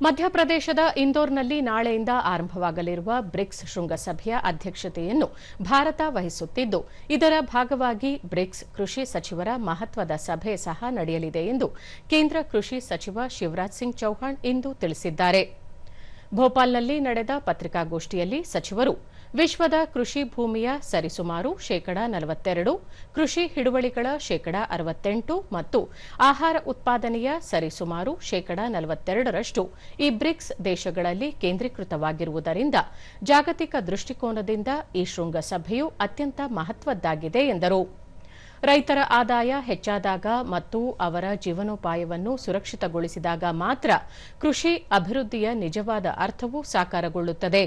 ಮಧ್ಯಪ್ರದೇಶದ ಇಂದೋರ್ನಲ್ಲಿ ನಾಳೆಯಿಂದ ಆರಂಭವಾಗಲಿರುವ ಬ್ರಿಕ್ಸ್ ಶೃಂಗಸಭೆಯ ಅಧ್ಯಕ್ಷತೆಯನ್ನು ಭಾರತ ವಹಿಸುತ್ತಿದ್ದು, ಇದರ ಭಾಗವಾಗಿ ಬ್ರಿಕ್ಸ್ ಕೃಷಿ ಸಚಿವರ ಮಹತ್ವದ ಸಭೆ ಸಹ ನಡೆಯಲಿದೆ ಎಂದು ಕೇಂದ್ರ ಕೃಷಿ ಸಚಿವ ಶಿವರಾಜ್ ಸಿಂಗ್ ಚೌಹಾಣ್ ಇಂದು ತಿಳಿಸಿದ್ದಾರೆ. ಭೋಪಾಲ್ನಲ್ಲಿ ನಡೆದ ಪತ್ರಿಕಾಗೋಷ್ಠಿಯಲ್ಲಿ ಸಚಿವರು ವಿಶ್ವದ ಕೃಷಿ ಭೂಮಿಯ ಸರಿಸುಮಾರು 42%, ಕೃಷಿ ಹಿಡುವಳಿಗಳ 68% ಮತ್ತು ಆಹಾರ ಉತ್ಪಾದನೆಯ ಸರಿಸುಮಾರು 42% ಈ ಬ್ರಿಕ್ಸ್ ದೇಶಗಳಲ್ಲಿ ಕೇಂದ್ರೀಕೃತವಾಗಿರುವುದರಿಂದ ಜಾಗತಿಕ ದೃಷ್ಟಿಕೋನದಿಂದ ಈ ಶೃಂಗಸಭೆಯು ಅತ್ಯಂತ ಮಹತ್ವದ್ದಾಗಿದೆ ಎಂದರು. ರೈತರ ಆದಾಯ ಹೆಚ್ಚಾದಾಗ ಮತ್ತು ಅವರ ಜೀವನೋಪಾಯವನ್ನು ಸುರಕ್ಷಿತಗೊಳಿಸಿದಾಗ ಮಾತ್ರ ಕೃಷಿ ಅಭಿವೃದ್ಧಿಯ ನಿಜವಾದ ಅರ್ಥವು ಸಾಕಾರಗೊಳ್ಳುತ್ತದೆ.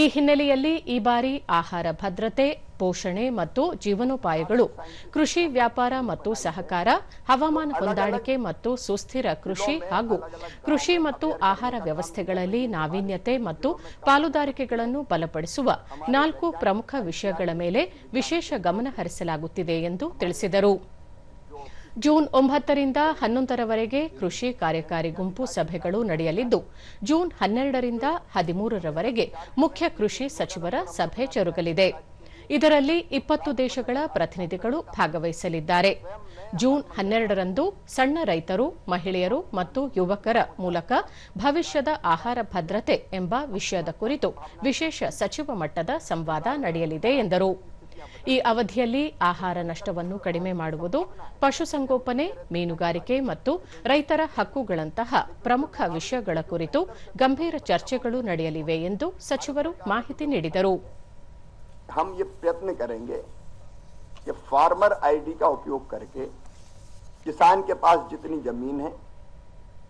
ಈ ಹಿನ್ನೆಲೆಯಲ್ಲಿ ಈ ಬಾರಿ ಆಹಾರ ಭದ್ರತೆ, ಪೋಷಣೆ ಮತ್ತು ಜೀವನೋಪಾಯಗಳು, ಕೃಷಿ ವ್ಯಾಪಾರ ಮತ್ತು ಸಹಕಾರ, ಹವಾಮಾನ ಹೊಂದಾಣಿಕೆ ಮತ್ತು ಸುಸ್ಥಿರ ಕೃಷಿ ಹಾಗೂ ಕೃಷಿ ಮತ್ತು ಆಹಾರ ವ್ಯವಸ್ಥೆಗಳಲ್ಲಿ ನಾವೀನ್ಯತೆ ಮತ್ತು ಪಾಲುದಾರಿಕೆಗಳನ್ನು ಬಲಪಡಿಸುವ 4 ಪ್ರಮುಖ ವಿಷಯಗಳ ಮೇಲೆ ವಿಶೇಷ ಗಮನ ಹರಿಸಲಾಗುತ್ತಿದೆ ಎಂದು ತಿಳಿಸಿದರು. ಜೂನ್ 9 ರಿಂದ 11 ರವರೆಗೆ ಕೃಷಿ ಕಾರ್ಯಕಾರಿ ಗುಂಪು ಸಭೆಗಳು ನಡೆಯಲಿದ್ದು, ಜೂನ್ 12 ರಿಂದ 13 ರವರೆಗೆ ಮುಖ್ಯ ಕೃಷಿ ಸಚಿವರ ಸಭೆ ಜರುಗಲಿದೆ. ಇದರಲ್ಲಿ 20 ದೇಶಗಳ ಪ್ರತಿನಿಧಿಗಳು ಭಾಗವಹಿಸಲಿದ್ದಾರೆ. ಜೂನ್ 12 ರಂದು ಸಣ್ಣ ರೈತರು, ಮಹಿಳೆಯರು ಮತ್ತು ಯುವಕರ ಮೂಲಕ ಭವಿಷ್ಯದ ಆಹಾರ ಭದ್ರತೆ ಎಂಬ ವಿಷಯದ ಕುರಿತು ವಿಶೇಷ ಸಚಿವ ಮಟ್ಟದ ಸಂವಾದ ನಡೆಯಲಿದೆ ಎಂದರು. ಈ ಅವಧಿಯಲ್ಲಿ ಆಹಾರ ನಷ್ಟವನ್ನು ಕಡಿಮೆ ಮಾಡುವುದು, ಪಶುಸಂಗೋಪನೆ, ಮೀನುಗಾರಿಕೆ ಮತ್ತು ರೈತರ ಹಕ್ಕುಗಳಂತಹ ಪ್ರಮುಖ ವಿಷಯಗಳ ಕುರಿತು ಗಂಭೀರ ಚರ್ಚೆಗಳು ನಡೆಯಲಿವೆ ಎಂದು ಸಚಿವರು ಮಾಹಿತಿ ನೀಡಿದರು. हम ये प्रयत्न करेंगे कि फार्मर आईडी का उपयोग करके किसान के पास जितनी जमीन है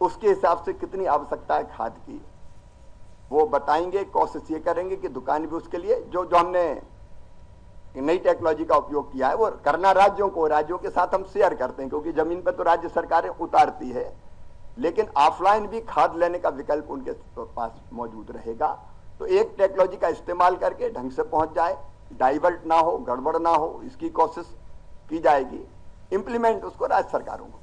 उसके हिसाब से कितनी आवश्यकता है खाद की, वो बताएंगे. कोशिश ये करेंगे कि दुकान भी उसके लिए जो हमने नई टेक्नोलॉजी का उपयोग किया है वो करना राज्यों के साथ हम शेयर करते हैं, क्योंकि जमीन पर तो राज्य सरकारें उतारती है, लेकिन ऑफलाइन भी खाद लेने का विकल्प उनके पास मौजूद रहेगा. तो एक टेक्नोलॉजी का इस्तेमाल करके ढंग से पहुंच जाए, डाइवर्ट ना हो, गड़बड़ ना हो, इसकी कोशिश की जाएगी. इंप्लीमेंट उसको राज्य सरकारों को